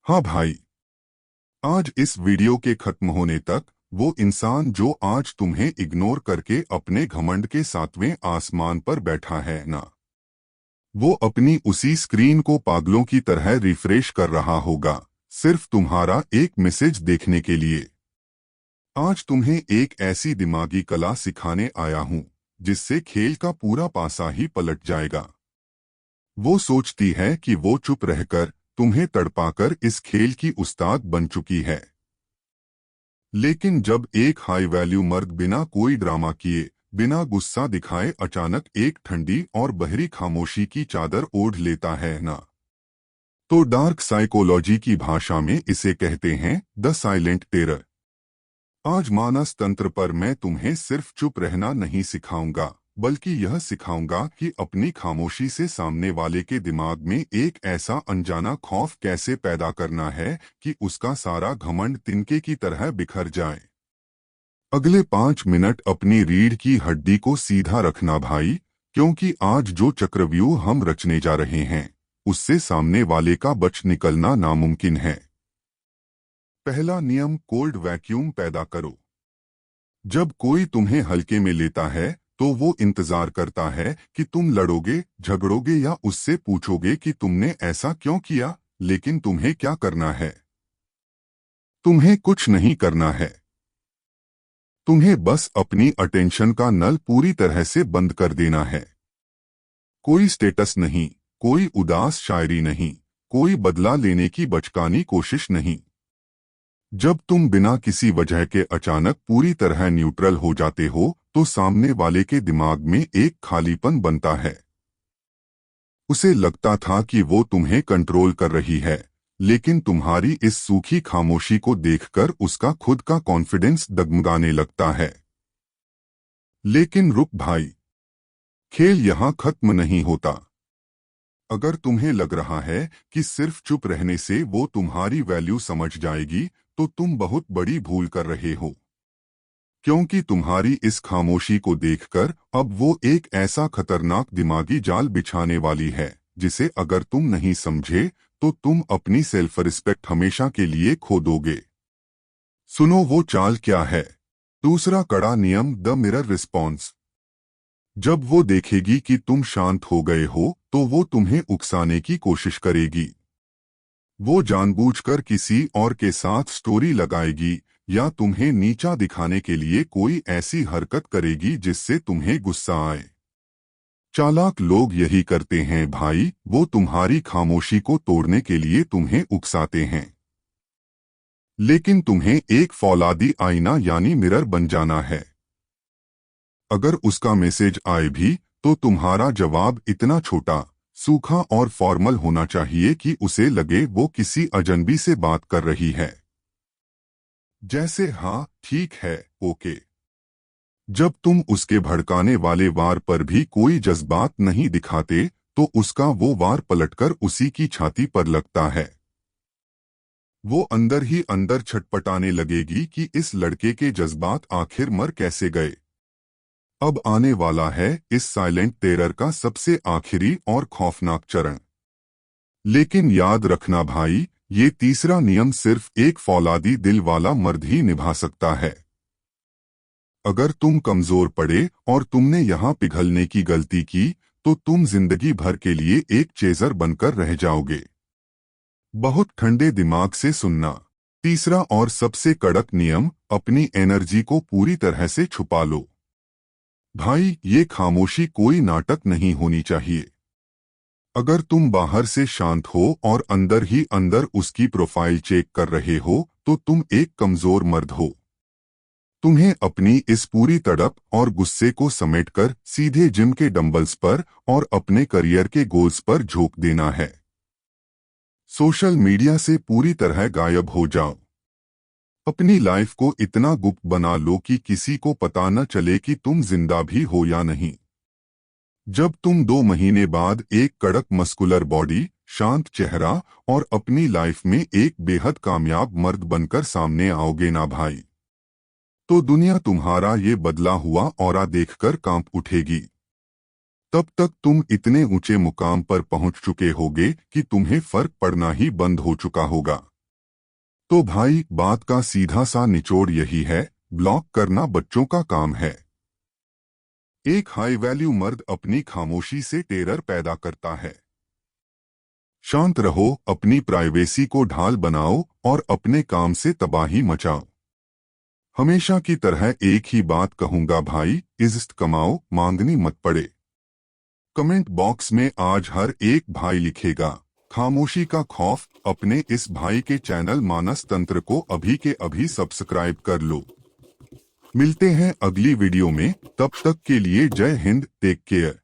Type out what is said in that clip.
हाँ भाई, आज इस वीडियो के खत्म होने तक वो इंसान जो आज तुम्हें इग्नोर करके अपने घमंड के 7वें आसमान पर बैठा है ना, वो अपनी उसी स्क्रीन को पागलों की तरह रिफ्रेश कर रहा होगा, सिर्फ तुम्हारा एक मैसेज देखने के लिए। आज तुम्हें एक ऐसी दिमागी कला सिखाने आया हूं जिससे खेल का पूरा पासा ही पलट जाएगा। वो सोचती है कि वो चुप रहकर तुम्हें तड़पाकर इस खेल की उस्ताद बन चुकी है, लेकिन जब एक हाई वैल्यू मर्द बिना कोई ड्रामा किए, बिना गुस्सा दिखाए अचानक एक ठंडी और बहरी खामोशी की चादर ओढ़ लेता है ना, तो डार्क साइकोलॉजी की भाषा में इसे कहते हैं द साइलेंट टेरर। आज मानस तंत्र पर मैं तुम्हें सिर्फ चुप रहना नहीं सिखाऊंगा, बल्कि यह सिखाऊंगा कि अपनी खामोशी से सामने वाले के दिमाग में एक ऐसा अनजाना खौफ कैसे पैदा करना है कि उसका सारा घमंड तिनके की तरह बिखर जाए। अगले 5 मिनट अपनी रीढ़ की हड्डी को सीधा रखना भाई, क्योंकि आज जो चक्रव्यूह हम रचने जा रहे हैं उससे सामने वाले का बच निकलना नामुमकिन है। पहला नियम, कोल्ड वैक्यूम पैदा करो। जब कोई तुम्हें हल्के में लेता है तो वो इंतजार करता है कि तुम लड़ोगे, झगड़ोगे या उससे पूछोगे कि तुमने ऐसा क्यों किया, लेकिन तुम्हें क्या करना है? तुम्हें कुछ नहीं करना है। तुम्हें बस अपनी अटेंशन का नल पूरी तरह से बंद कर देना है। कोई स्टेटस नहीं, कोई उदास शायरी नहीं, कोई बदला लेने की बचकानी कोशिश नहीं। जब तुम बिना किसी वजह के अचानक पूरी तरह न्यूट्रल हो जाते हो तो सामने वाले के दिमाग में एक खालीपन बनता है। उसे लगता था कि वो तुम्हें कंट्रोल कर रही है, लेकिन तुम्हारी इस सूखी खामोशी को देखकर उसका खुद का कॉन्फिडेंस डगमगाने लगता है। लेकिन रुक भाई, खेल यहाँ खत्म नहीं होता। अगर तुम्हें लग रहा है कि सिर्फ चुप रहने से वो तुम्हारी वैल्यू समझ जाएगी, तो तुम बहुत बड़ी भूल कर रहे हो, क्योंकि तुम्हारी इस खामोशी को देखकर अब वो एक ऐसा खतरनाक दिमागी जाल बिछाने वाली है जिसे अगर तुम नहीं समझे तो तुम अपनी सेल्फ रिस्पेक्ट हमेशा के लिए खो दोगे। सुनो वो चाल क्या है। दूसरा कड़ा नियम, द मिरर रिस्पॉन्स। जब वो देखेगी कि तुम शांत हो गए हो तो वो तुम्हें उकसाने की कोशिश करेगी। वो जानबूझकर किसी और के साथ स्टोरी लगाएगी या तुम्हें नीचा दिखाने के लिए कोई ऐसी हरकत करेगी जिससे तुम्हें गुस्सा आए। चालाक लोग यही करते हैं भाई, वो तुम्हारी खामोशी को तोड़ने के लिए तुम्हें उकसाते हैं, लेकिन तुम्हें एक फौलादी आईना यानी मिरर बन जाना है। अगर उसका मैसेज आए भी तो तुम्हारा जवाब इतना छोटा, सूखा और फॉर्मल होना चाहिए कि उसे लगे वो किसी अजनबी से बात कर रही है। जैसे हाँ ठीक है, ओके। जब तुम उसके भड़काने वाले वार पर भी कोई जज्बात नहीं दिखाते तो उसका वो वार पलटकर उसी की छाती पर लगता है। वो अंदर ही अंदर छटपटाने लगेगी कि इस लड़के के जज्बात आखिर मर कैसे गए। अब आने वाला है इस साइलेंट टेरर का सबसे आखिरी और खौफनाक चरण। लेकिन याद रखना भाई, ये तीसरा नियम सिर्फ एक फौलादी दिल वाला मर्द ही निभा सकता है। अगर तुम कमजोर पड़े और तुमने यहाँ पिघलने की गलती की तो तुम जिंदगी भर के लिए एक चेजर बनकर रह जाओगे। बहुत ठंडे दिमाग से सुनना। तीसरा और सबसे कड़क नियम, अपनी एनर्जी को पूरी तरह से छुपा लो। भाई, ये खामोशी कोई नाटक नहीं होनी चाहिए। अगर तुम बाहर से शांत हो और अंदर ही अंदर उसकी प्रोफाइल चेक कर रहे हो तो तुम एक कमजोर मर्द हो। तुम्हें अपनी इस पूरी तड़प और गुस्से को समेटकर सीधे जिम के डंबल्स पर और अपने करियर के गोल्स पर झोंक देना है। सोशल मीडिया से पूरी तरह गायब हो जाओ। अपनी लाइफ को इतना गुप्त बना लो कि किसी को पता न चले कि तुम जिंदा भी हो या नहीं। जब तुम 2 महीने बाद एक कड़क मस्कुलर बॉडी, शांत चेहरा और अपनी लाइफ में एक बेहद कामयाब मर्द बनकर सामने आओगे ना भाई, तो दुनिया तुम्हारा ये बदला हुआ ऑरा देखकर कांप उठेगी। तब तक तुम इतने ऊंचे मुकाम पर पहुंच चुके होगे कि तुम्हें फर्क पड़ना ही बंद हो चुका होगा। तो भाई बात का सीधा सा निचोड़ यही है, ब्लॉक करना बच्चों का काम है। एक हाई वैल्यू मर्द अपनी खामोशी से टेरर पैदा करता है। शांत रहो, अपनी प्राइवेसी को ढाल बनाओ और अपने काम से तबाही मचाओ। हमेशा की तरह एक ही बात कहूंगा भाई, इज्जत कमाओ, मांगनी मत पड़े। कमेंट बॉक्स में आज हर एक भाई लिखेगा खामोशी का खौफ। अपने इस भाई के चैनल मानस तंत्र को अभी के अभी सब्सक्राइब कर लो। मिलते हैं अगली वीडियो में, तब तक के लिए जय हिंद, टेक केयर।